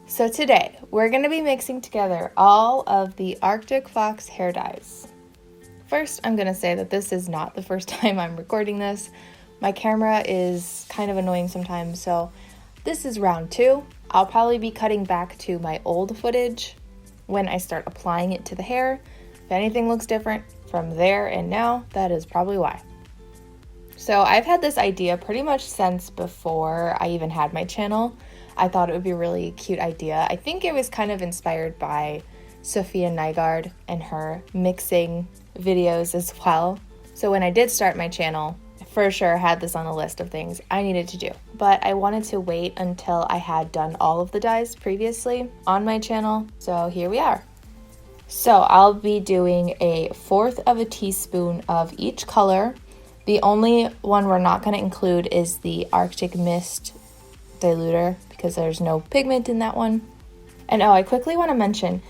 So today, we're going to be mixing together all of the Arctic Fox hair dyes. First, I'm going to say that this is not the first time I'm recording this. My camera is kind of annoying sometimes, so this is round 2. I'll probably be cutting back to my old footage when I start applying it to the hair. If anything looks different from there and now, that is probably why. So I've had this idea pretty much since before I even had my channel. I thought it would be a really cute idea. I think it was kind of inspired by Sophia Nygaard and her mixing videos as well. So when I did start my channel, I for sure had this on the list of things I needed to do. But I wanted to wait until I had done all of the dyes previously on my channel. So here we are. So I'll be doing 1/4 teaspoon of each color. The only one we're not going to include is the Arctic Mist diluter because there's no pigment in that one. And I quickly want to mention,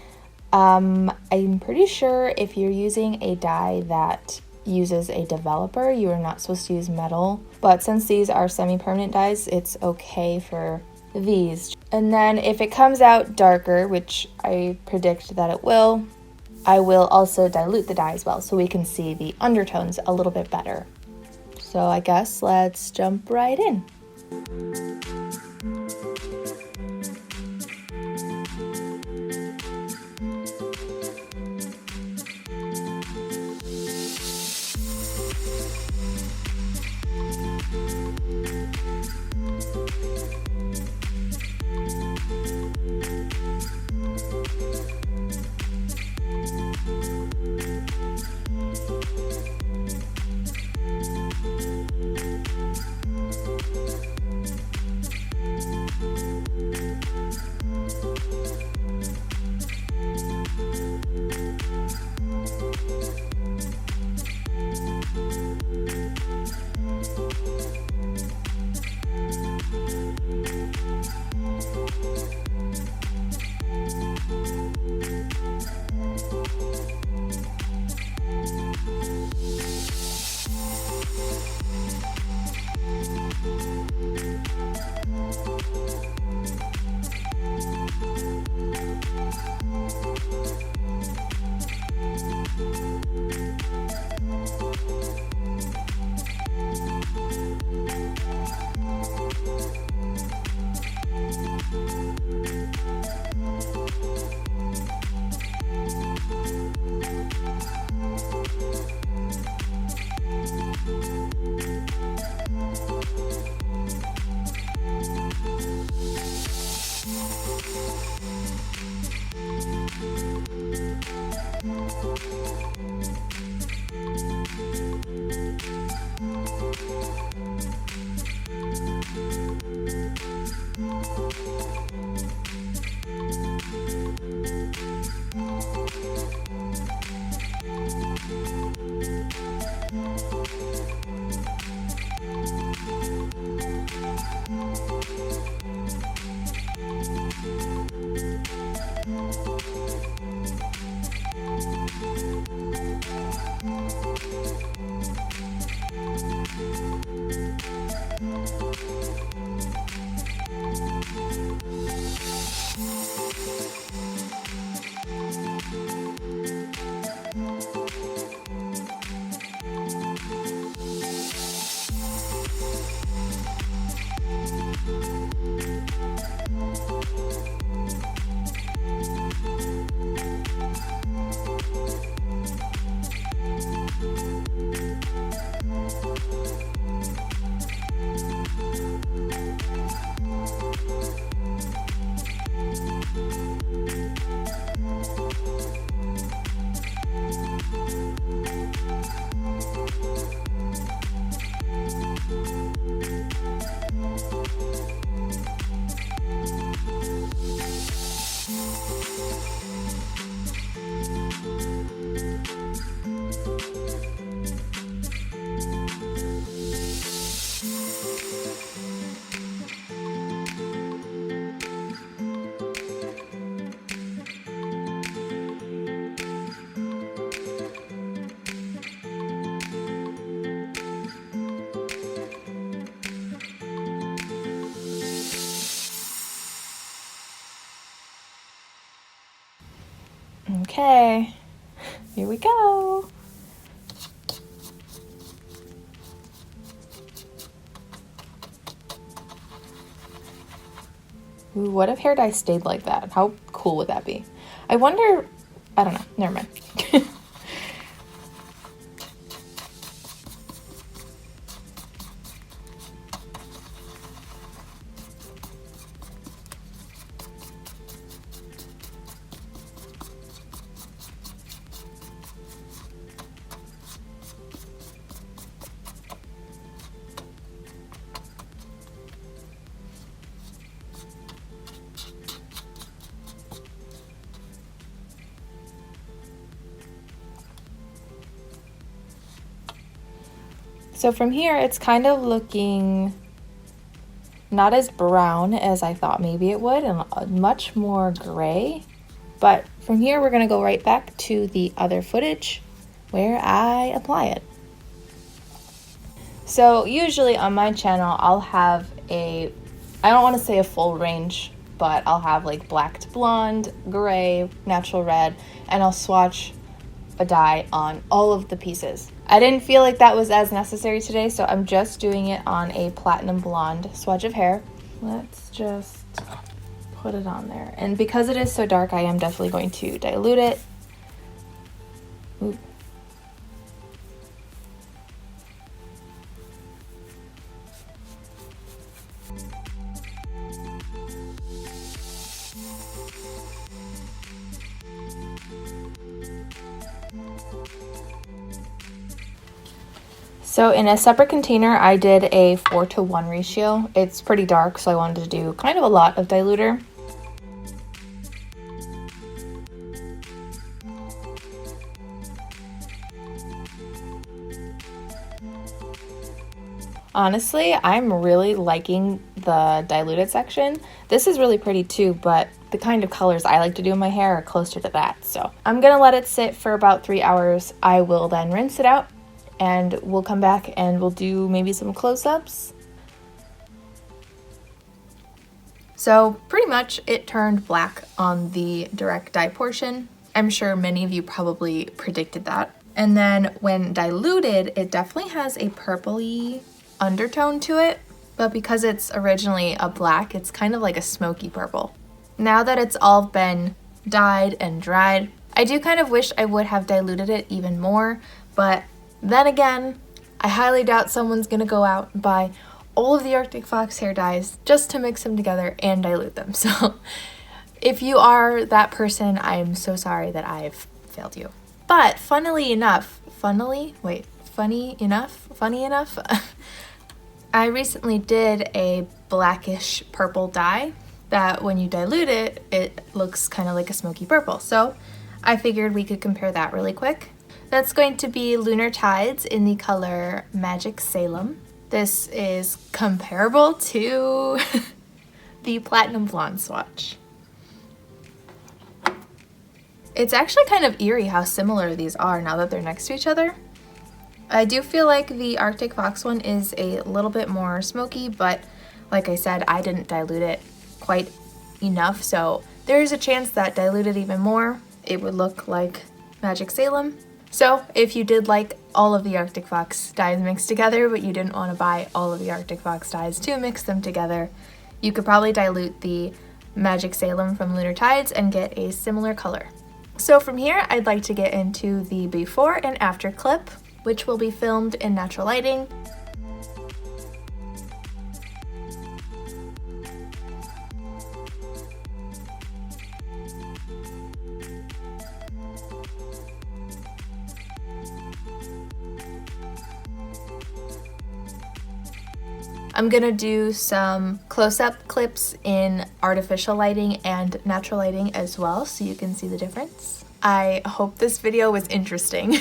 I'm pretty sure if you're using a dye that uses a developer, you are not supposed to use metal. But since these are semi-permanent dyes, it's okay for these. And then if it comes out darker, which I predict that it will, I will also dilute the dye as well so we can see the undertones a little bit better. So I guess let's jump right in. Okay, here we go. Ooh, what if hair dye stayed like that? How cool would that be? I wonder, I don't know, never mind. So from here, it's kind of looking not as brown as I thought maybe it would, and much more gray. But from here, we're gonna go right back to the other footage where I apply it. So usually on my channel, I'll have I don't wanna say a full range, but I'll have like black to blonde, gray, natural red, and I'll swatch a dye on all of the pieces. I didn't feel like that was as necessary today, so I'm just doing it on a platinum blonde swatch of hair. Let's just put it on there. And because it is so dark, I am definitely going to dilute it. Ooh. So in a separate container, I did a 4:1 ratio. It's pretty dark, so I wanted to do kind of a lot of diluter. Honestly, I'm really liking the diluted section. This is really pretty too, but the kind of colors I like to do in my hair are closer to that. So I'm gonna let it sit for about 3 hours. I will then rinse it out, and we'll come back and we'll do maybe some close-ups. So pretty much it turned black on the direct dye portion. I'm sure many of you probably predicted that. And then when diluted, it definitely has a purpley undertone to it, but because it's originally a black, it's kind of like a smoky purple. Now that it's all been dyed and dried, I do kind of wish I would have diluted it even more, but then again, I highly doubt someone's gonna go out and buy all of the Arctic Fox hair dyes just to mix them together and dilute them. So if you are that person, I'm so sorry that I've failed you. But funny enough, I recently did a blackish purple dye that when you dilute it, it looks kind of like a smoky purple. So I figured we could compare that really quick. That's going to be Lunar Tides in the color Magic Salem. This is comparable to the Platinum Blonde swatch. It's actually kind of eerie how similar these are now that they're next to each other. I do feel like the Arctic Fox one is a little bit more smoky, but like I said, I didn't dilute it quite enough, so there's a chance that diluted even more, it would look like Magic Salem. So if you did like all of the Arctic Fox dyes mixed together, but you didn't want to buy all of the Arctic Fox dyes to mix them together, you could probably dilute the Magic Salem from Lunar Tides and get a similar color. So from here, I'd like to get into the before and after clip, which will be filmed in natural lighting. I'm gonna do some close-up clips in artificial lighting and natural lighting as well, so you can see the difference. I hope this video was interesting.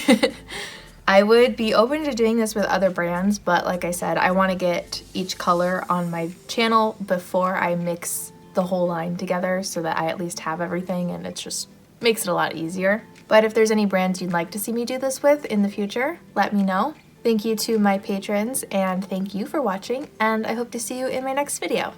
I would be open to doing this with other brands, but like I said, I want to get each color on my channel before I mix the whole line together so that I at least have everything, and it just makes it a lot easier. But if there's any brands you'd like to see me do this with in the future, let me know. Thank you to my patrons, and thank you for watching, and I hope to see you in my next video.